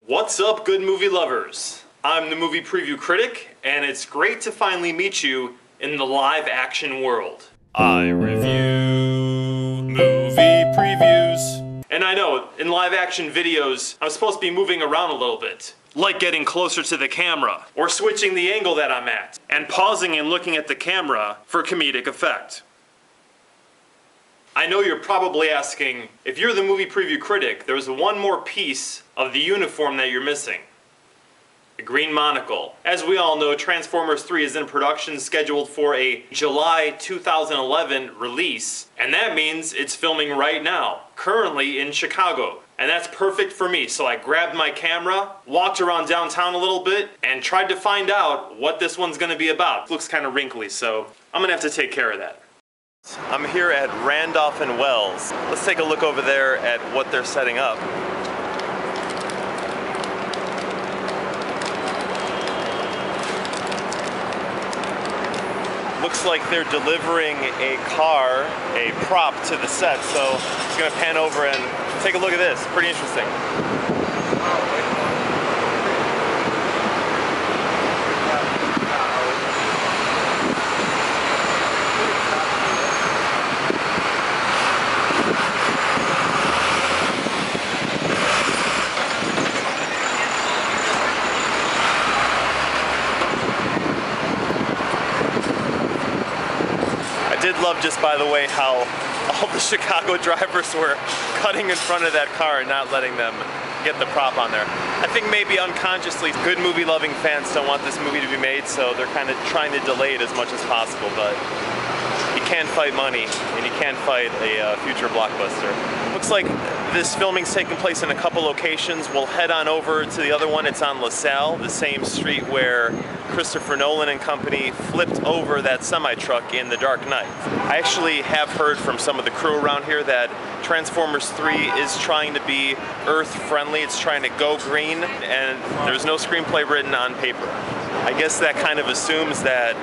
What's up, good movie lovers? I'm the movie preview critic, and it's great to finally meet you in the live action world. I review movie previews. And I know, in live action videos, I'm supposed to be moving around a little bit. Like getting closer to the camera, or switching the angle that I'm at, and pausing and looking at the camera for comedic effect. I know you're probably asking, if you're the movie preview critic, there's one more piece of the uniform that you're missing. The green monocle. As we all know, Transformers 3 is in production, scheduled for a July 2011 release, and that means it's filming right now, currently in Chicago. And that's perfect for me, so I grabbed my camera, walked around downtown a little bit, and tried to find out what this one's gonna be about. It looks kind of wrinkly, so I'm gonna have to take care of that. I'm here at Randolph and Wells. Let's take a look over there at what they're setting up. Looks like they're delivering a car, a prop to the set, so I'm just gonna pan over and take a look at this. Pretty interesting. I did love, just by the way, how all the Chicago drivers were cutting in front of that car and not letting them get the prop on there. I think maybe unconsciously good movie loving fans don't want this movie to be made, so they're kind of trying to delay it as much as possible, but you can't fight money and you can't fight a future blockbuster. Looks like this filming's taking place in a couple locations. We'll head on over to the other one. It's on LaSalle, the same street where Christopher Nolan and company flipped over that semi-truck in The Dark Knight. I actually have heard from some of the crew around here that Transformers 3 is trying to be Earth-friendly. It's trying to go green, and there's no screenplay written on paper. I guess that kind of assumes that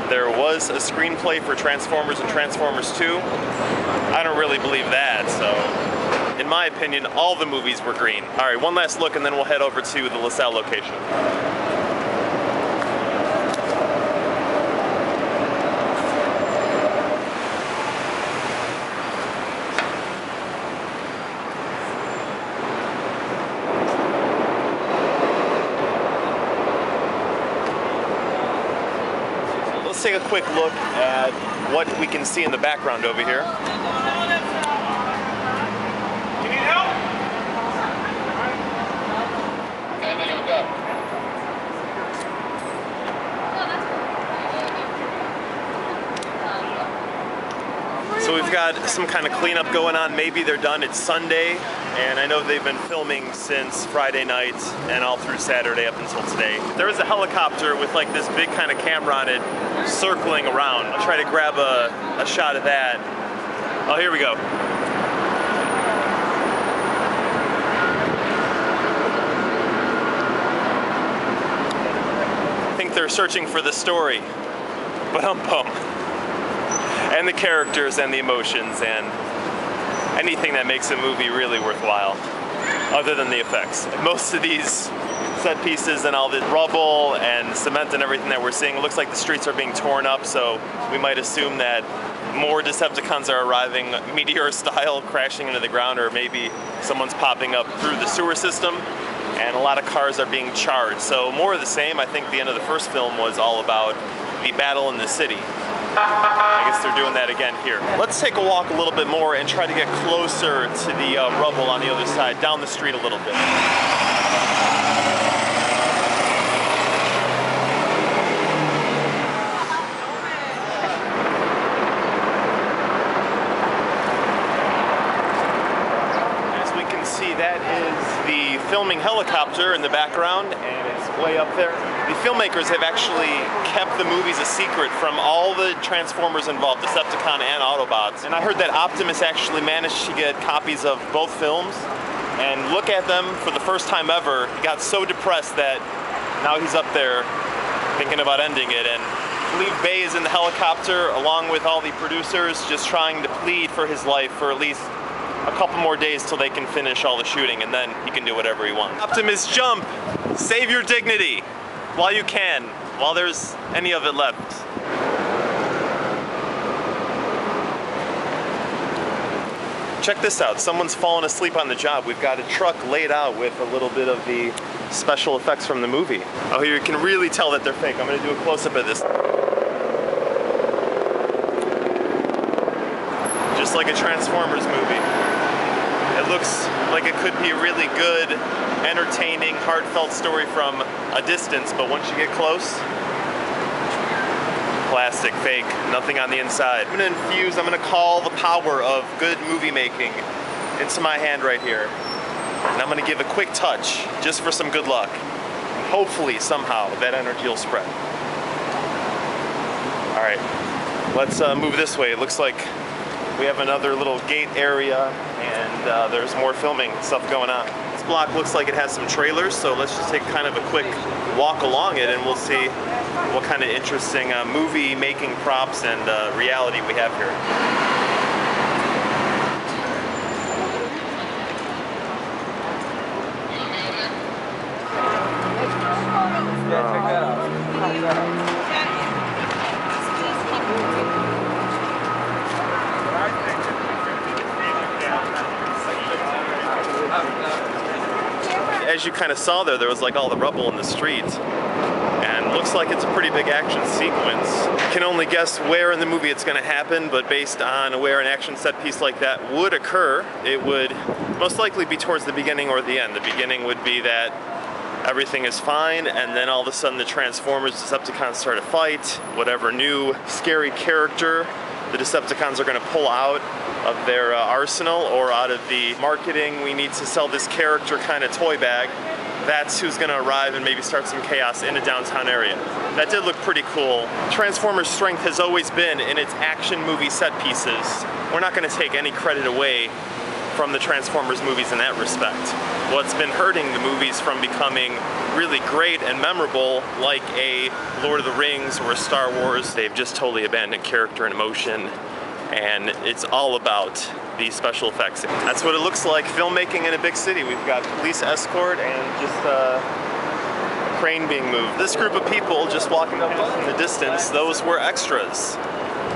there was a screenplay for Transformers and Transformers 2. I don't really believe that, so in my opinion, all the movies were green. All right, one last look and then we'll head over to the LaSalle location. Let's take a quick look at what we can see in the background over here. You need help? And then you go. So we've got some kind of cleanup going on. Maybe they're done. It's Sunday, and I know they've been filming since Friday night and all through Saturday up until today. There is a helicopter with like this big kind of camera on it circling around. I'll try to grab a shot of that. Oh, here we go. I think they're searching for the story. Ba-dum-bum. And the characters and the emotions and anything that makes a movie really worthwhile, other than the effects. Most of these set pieces and all the rubble and cement and everything that we're seeing, it looks like the streets are being torn up, so we might assume that more Decepticons are arriving meteor style, crashing into the ground, or maybe someone's popping up through the sewer system, and a lot of cars are being charged. So more of the same. I think the end of the first film was all about the battle in the city. I guess they're doing that again here. Let's take a walk a little bit more and try to get closer to the rubble on the other side, down the street a little bit. As we can see, that is the filming helicopter in the background, and it's way up there. The filmmakers have actually kept the movies a secret from all the Transformers involved, Decepticon and Autobots. And I heard that Optimus actually managed to get copies of both films and look at them for the first time ever. He got so depressed that now he's up there thinking about ending it. And I believe Bay is in the helicopter along with all the producers, just trying to plead for his life for at least a couple more days till they can finish all the shooting, and then he can do whatever he wants. Optimus, jump! Save your dignity while you can, while there's any of it left. Check this out, someone's fallen asleep on the job. We've got a truck laid out with a little bit of the special effects from the movie. Oh, here you can really tell that they're fake. I'm gonna do a close-up of this. Just like a Transformers movie. It looks like it could be a really good, entertaining, heartfelt story from a distance, but once you get close, plastic, fake, nothing on the inside. I'm gonna call the power of good movie making into my hand right here. And I'm gonna give a quick touch, just for some good luck. And hopefully, somehow, that energy will spread. All right, let's move this way. It looks like we have another little gate area, and there's more filming stuff going on. This block looks like it has some trailers, so let's just take kind of a quick walk along it, and we'll see what kind of interesting movie making props and reality we have here. As you kind of saw there was like all the rubble in the street, and looks like it's a pretty big action sequence. Can only guess where in the movie it's going to happen, but based on where an action set piece like that would occur, it would most likely be towards the beginning or the end. The beginning would be that everything is fine, and then all of a sudden the Transformers, Decepticons start a fight. Whatever new scary character the Decepticons are going to pull out of their arsenal or out of the marketing, we need to sell this character kind of toy bag, that's who's going to arrive and maybe start some chaos in a downtown area. That did look pretty cool. Transformers' strength has always been in its action movie set pieces. We're not going to take any credit away from the Transformers movies in that respect. What's been hurting the movies from becoming really great and memorable, like a Lord of the Rings or a Star Wars, they've just totally abandoned character and emotion, and it's all about the special effects. That's what it looks like filmmaking in a big city. We've got police escort and just a crane being moved. This group of people just walking past in the distance, those were extras.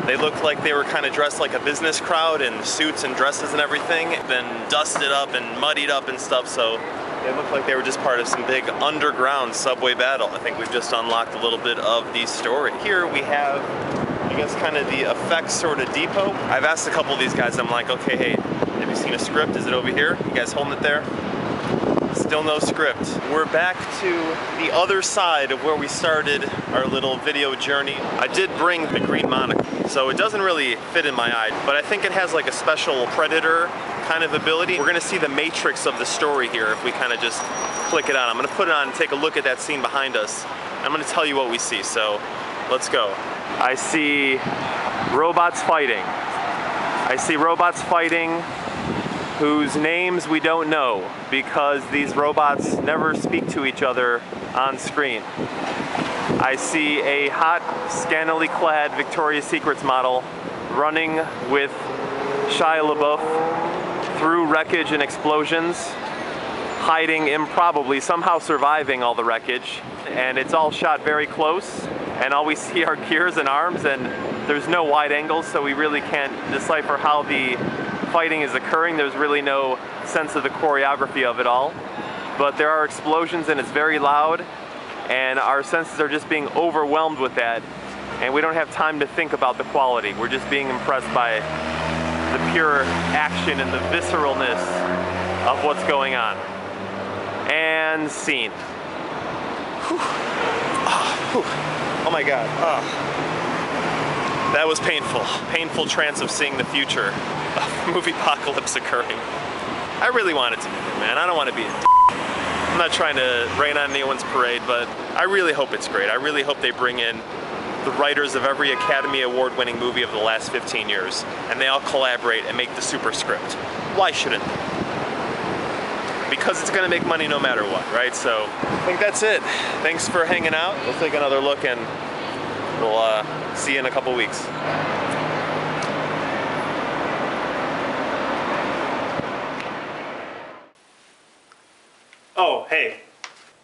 They looked like they were kind of dressed like a business crowd in suits and dresses and everything, then dusted up and muddied up and stuff, so they looked like they were just part of some big underground subway battle. I think we've just unlocked a little bit of the story. Here we have, I guess, kind of the effects sort of depot. I've asked a couple of these guys, I'm like, okay, hey, have you seen a script? Is it over here? You guys holding it there? Still no script. We're back to the other side of where we started our little video journey. I did bring the green monocle, so it doesn't really fit in my eye, but I think it has like a special predator kind of ability. We're gonna see the matrix of the story here if we kind of just click it on. I'm gonna put it on and take a look at that scene behind us. I'm gonna tell you what we see, so let's go. I see robots fighting. I see robots fighting whose names we don't know because these robots never speak to each other on screen. I see a hot, scantily clad Victoria's Secrets model running with Shia LaBeouf through wreckage and explosions, hiding improbably, somehow surviving all the wreckage. And it's all shot very close, and all we see are gears and arms, and there's no wide angles, so we really can't decipher how the fighting is occurring. There's really no sense of the choreography of it all. But there are explosions, and it's very loud, and our senses are just being overwhelmed with that, and we don't have time to think about the quality. We're just being impressed by the pure action and the visceralness of what's going on. And scene. Whew. Oh my God. That was painful. Painful trance of seeing the future of movie apocalypse occurring. I really want it to be good, man. I don't want to be a I'm not trying to rain on anyone's parade, but I really hope it's great. I really hope they bring in the writers of every Academy Award-winning movie of the last 15 years, and they all collaborate and make the super script. Why shouldn't they? Because it's gonna make money no matter what, right? So I think that's it. Thanks for hanging out. We'll take another look, and we'll see you in a couple weeks. Oh, hey.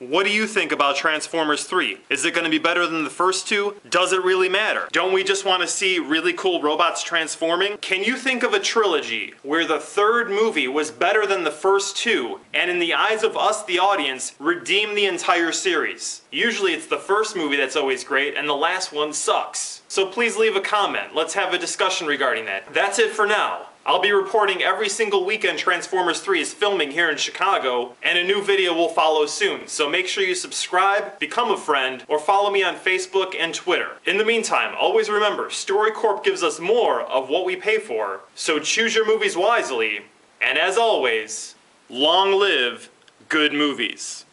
What do you think about Transformers 3? Is it going to be better than the first two? Does it really matter? Don't we just want to see really cool robots transforming? Can you think of a trilogy where the third movie was better than the first two, and in the eyes of us, the audience, redeemed the entire series? Usually it's the first movie that's always great, and the last one sucks. So please leave a comment. Let's have a discussion regarding that. That's it for now. I'll be reporting every single weekend Transformers 3 is filming here in Chicago, and a new video will follow soon, so make sure you subscribe, become a friend, or follow me on Facebook and Twitter. In the meantime, always remember, StoryCorp gives us more of what we pay for, so choose your movies wisely, and as always, long live good movies.